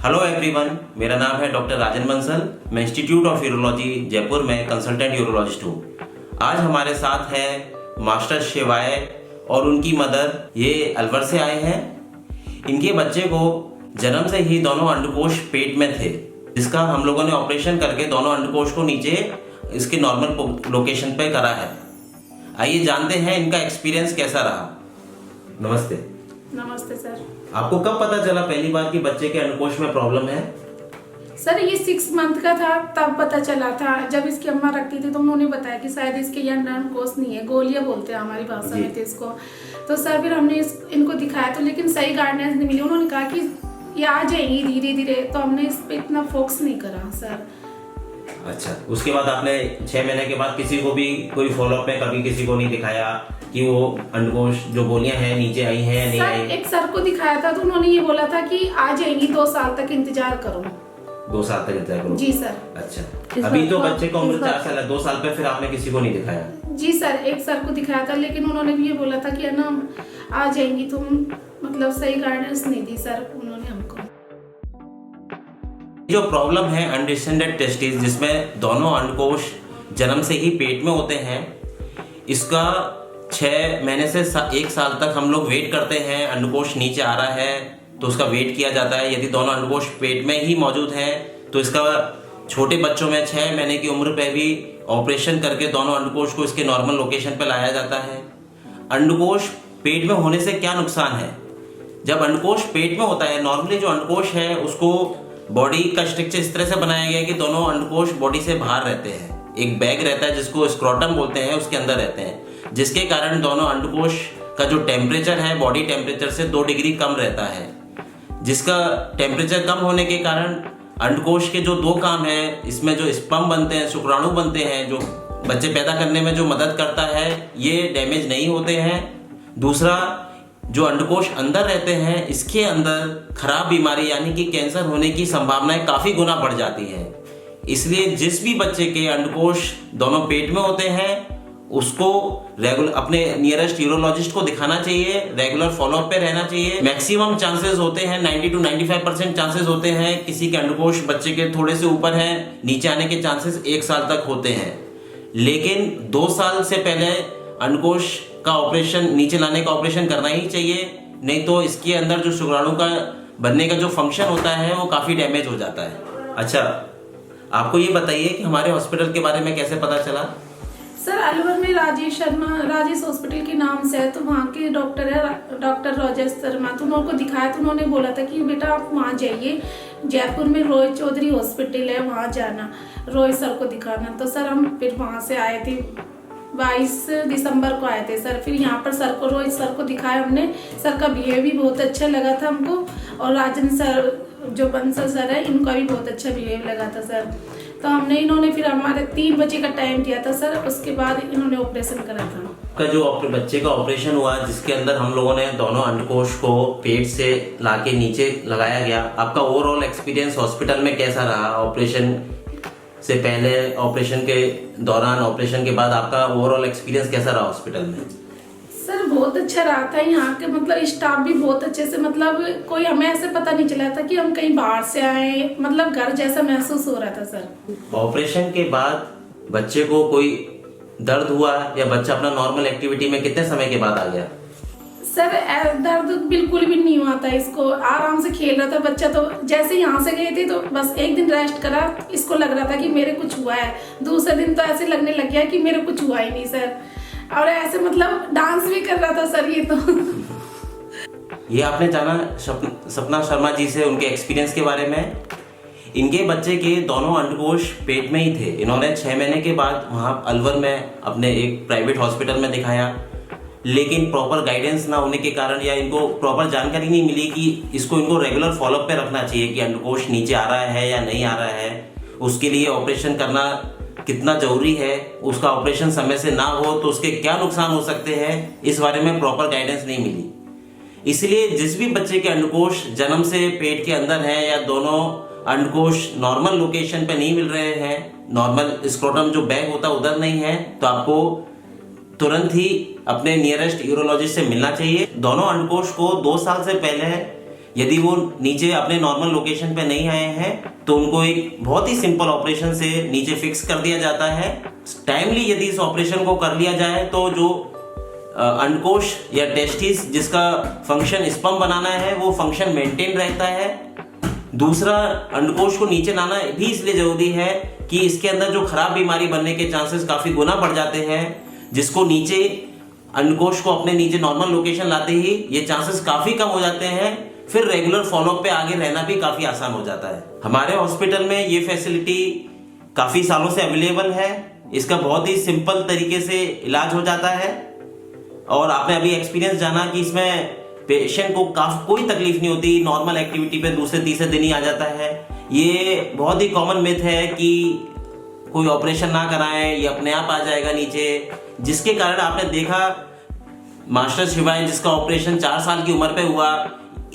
Hello everyone, मेरा नाम है डॉक्टर राजन बंसल। मैं इंस्टीट्यूट ऑफ यूरोलॉजी जयपुर में कंसल्टेंट यूरोलॉजिस्ट हूँ। आज हमारे साथ है मास्टर शिवाय और उनकी मदर। ये अलवर से आए हैं। इनके बच्चे को जन्म से ही दोनों अंडकोश पेट में थे, जिसका हम लोगों ने ऑपरेशन करके दोनों अंडकोश को नीचे इसके नॉर्मल लोकेशन पे करा है। आइए जानते हैं इनका एक्सपीरियंस कैसा रहा। नमस्ते। नमस्ते सर। आपको कब पता चला पहली बार कि बच्चे के अंडकोश में प्रॉब्लम है? सर ये 6 मंथ का था तब पता चला था। जब इसकी अम्मा रखती थी तो उन्होंने बताया कि शायद इसके ये अंडकोश नहीं है, गोलियां बोलते हैं हमारी भाषा में थे इसको। तो सर फिर हमने इनको दिखाया तो लेकिन सही गाइडेंस नहीं मिली। उन्होंने कहा कि ये आ जाएंगी धीरे धीरे, तो हमने इस पर इतना फोकस नहीं करा सर। अच्छा, उसके बाद आपने 6 महीने के बाद किसी को भी कोई फॉलोअप में कभी किसी को नहीं दिखाया कि वो अंडकोश जो गोलियां हैं नीचे आई हैं या नहीं आई? एक सर को दिखाया था तो उन्होंने ये बोला था कि आ जाएंगी, 2 साल तक इंतजार करो। 2 साल तक इंतजार करो? जी सर। अच्छा, अभी तो बच्चे को उम्र 4 साल है। 2 साल पे फिर आपने किसी को नहीं दिखाया? जी सर, एक सर को दिखाया था लेकिन उन्होंने भी ये बोला था कि है ना आ जाएंगी तुम, मतलब सही गाइडेंस नहीं दी सर उन्होंने हमको। जो प्रॉब्लम है अनडिस्टेंडेड टेस्टिस, जिसमें दोनों अंडकोश जन्म से ही पेट में होते हैं, इसका 6 महीने से 1 साल तक हम लोग वेट करते हैं। अंडकोश नीचे आ रहा है तो उसका वेट किया जाता है। यदि दोनों अंडकोश पेट में ही मौजूद हैं तो इसका छोटे बच्चों में 6 महीने की उम्र पे भी ऑपरेशन करके दोनों अंडकोश को इसके नॉर्मल लोकेशन पे लाया जाता है। अंडकोश पेट में होने से क्या नुकसान है? जब अंडकोश पेट में होता है, नॉर्मली जो अंडकोश है उसको बॉडी का स्ट्रक्चर इस तरह से बनाया गया है कि दोनों अंडकोश बॉडी से बाहर रहते हैं। एक बैग रहता है जिसको स्क्रोटम बोलते हैं, उसके अंदर रहते हैं, जिसके कारण दोनों अंडकोश का जो टेम्परेचर है बॉडी टेम्परेचर से 2 डिग्री कम रहता है। जिसका टेम्परेचर कम होने के कारण अंडकोश के जो 2 काम है, इसमें जो स्पर्म बनते हैं, शुक्राणु बनते हैं, जो बच्चे पैदा करने में जो मदद करता है, ये डैमेज नहीं होते हैं। दूसरा, जो अंडकोश अंदर रहते हैं, इसके अंदर खराब बीमारी यानी कि कैंसर होने की संभावनाएं काफ़ी गुना बढ़ जाती हैं। इसलिए जिस भी बच्चे के अंडकोश दोनों पेट में होते हैं उसको रेगुलर अपने नियरेस्ट यूरोलॉजिस्ट को दिखाना चाहिए, रेगुलर फॉलोअप पे रहना चाहिए। मैक्सिमम चांसेस होते हैं, 90 to 95% चांसेस होते हैं। किसी के अंडकोश बच्चे के थोड़े से ऊपर हैं, नीचे आने के चांसेस 1 साल तक होते हैं। लेकिन 2 साल से पहले अंडकोश का ऑपरेशन, नीचे लाने का ऑपरेशन करना ही चाहिए, नहीं तो इसके अंदर जो शुक्राणु का बनने का जो फंक्शन होता है वो काफ़ी डैमेज हो जाता है। अच्छा, आपको ये बताइए कि हमारे हॉस्पिटल के बारे में कैसे पता चला? सर अलवर में राजेश शर्मा, राजेश हॉस्पिटल के नाम से है, तो वहाँ के डॉक्टर है डॉक्टर राजेश शर्मा। तो उनको दिखाया तो उन्होंने बोला था कि बेटा आप वहाँ जाइए, जयपुर में रॉय चौधरी हॉस्पिटल है, वहाँ जाना, रॉय सर को दिखाना। तो सर हम फिर वहाँ से आए थे, 22 दिसंबर को आए थे सर। फिर यहाँ पर सर को, रोहित सर को दिखाया हमने। सर का बिहेव भी बहुत अच्छा लगा था हमको, और राजन सर जो बंसल सर है, इनका भी बहुत अच्छा बिहेव लगा था सर। तो इन्होंने फिर हमारे 3 बजे का टाइम दिया था सर, उसके बाद इन्होंने ऑपरेशन करा था। का जो बच्चे का ऑपरेशन हुआ, जिसके अंदर हम लोगों ने दोनों अंडकोश को पेट से लाके नीचे लगाया गया, आपका ओवरऑल एक्सपीरियंस हॉस्पिटल में कैसा रहा? ऑपरेशन से पहले, ऑपरेशन के दौरान, ऑपरेशन के बाद आपका ओवरऑल एक्सपीरियंस कैसा रहा हॉस्पिटल में? सर बहुत अच्छा रहा था। यहाँ के मतलब स्टाफ भी बहुत अच्छे से, मतलब कोई हमें ऐसे पता नहीं चला था कि हम कहीं बाहर से आए, मतलब घर जैसा महसूस हो रहा था सर। ऑपरेशन के बाद बच्चे को कोई दर्द हुआ या बच्चा अपना नॉर्मल एक्टिविटी में कितने समय के बाद आ गया? सर दर्द बिल्कुल भी नहीं हुआ था, इसको आराम से खेल रहा था बच्चा। तो जैसे यहाँ से गए थे तो बस 1 दिन रेस्ट करा, इसको लग रहा था कि मेरे कुछ हुआ है। दूसरे दिन तो ऐसे लगने लग गया कि मेरे कुछ हुआ ही नहीं सर, और ऐसे मतलब डांस भी कर रहा था सर ये तो। ये आपने जाना सपना शर्मा जी से उनके एक्सपीरियंस के बारे में। इनके बच्चे के दोनों अंडकोश पेट में ही थे। इन्होंने 6 महीने के बाद वहाँ अलवर में अपने एक प्राइवेट हॉस्पिटल में दिखाया, लेकिन प्रॉपर गाइडेंस ना होने के कारण या इनको प्रॉपर जानकारी नहीं मिली कि इनको रेगुलर फॉलोअप पे रखना चाहिए कि अंडकोश नीचे आ रहा है या नहीं आ रहा है, उसके लिए ऑपरेशन करना कितना जरूरी है, उसका ऑपरेशन समय से ना हो तो उसके क्या नुकसान हो सकते हैं, इस बारे में प्रॉपर गाइडेंस नहीं मिली। इसलिए जिस भी बच्चे के अंडकोश जन्म से पेट के अंदर हैं या दोनों अंडकोश नॉर्मल लोकेशन पे नहीं मिल रहे हैं, नॉर्मल स्क्रोटम जो बैग होता है उधर नहीं है, तो आपको तुरंत ही अपने नियरेस्ट यूरोलॉजिस्ट से मिलना चाहिए। दोनों अंडकोश को 2 साल से पहले यदि वो नीचे अपने नॉर्मल लोकेशन पे नहीं आए हैं तो उनको एक बहुत ही सिंपल ऑपरेशन से नीचे फिक्स कर दिया जाता है। टाइमली यदि इस ऑपरेशन को कर लिया जाए तो जो अंडकोश या टेस्टिस जिसका फंक्शन स्पर्म बनाना है वो फंक्शन मेंटेन रहता है। दूसरा, अंडकोश को नीचे लाना भी इसलिए जरूरी है कि इसके अंदर जो खराब बीमारी बनने के चांसेस काफी गुना बढ़ जाते हैं, जिसको नीचे अंडकोश को अपने नीचे नॉर्मल लोकेशन लाते ही ये चांसेस काफी कम हो जाते हैं। फिर रेगुलर फॉलोअप पे आगे रहना भी काफी आसान हो जाता है। हमारे हॉस्पिटल में ये फैसिलिटी काफी सालों से अवेलेबल है। इसका बहुत ही सिंपल तरीके से इलाज हो जाता है और आपने अभी एक्सपीरियंस जाना कि इसमें पेशेंट को कोई तकलीफ नहीं होती, नॉर्मल एक्टिविटी पे दूसरे तीसरे दिन ही आ जाता है। ये बहुत ही कॉमन मिथ है कि कोई ऑपरेशन ना कराएं, ये अपने आप आ जाएगा नीचे, जिसके कारण आपने देखा मास्टर शिवाय जिसका ऑपरेशन 4 साल की उम्र पे हुआ,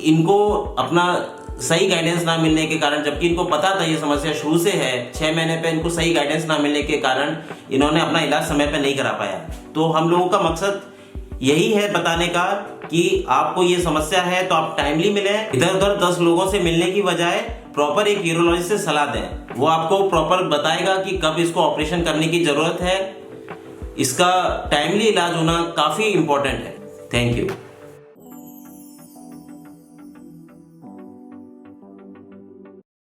इनको अपना सही गाइडेंस ना मिलने के कारण, जबकि इनको पता था ये समस्या शुरू से है, 6 महीने पे इनको सही गाइडेंस ना मिलने के कारण इन्होंने अपना इलाज समय पे नहीं करा पाया। तो हम लोगों का मकसद यही है बताने का कि आपको ये समस्या है तो आप टाइमली मिलें। इधर उधर 10 लोगों से मिलने की बजाय प्रॉपर एक यूरोलॉजिस्ट से सलाह दें। वो आपको प्रॉपर बताएगा कि कब इसको ऑपरेशन करने की जरूरत है। इसका टाइमली इलाज होना काफी इंपॉर्टेंट है। Thank you.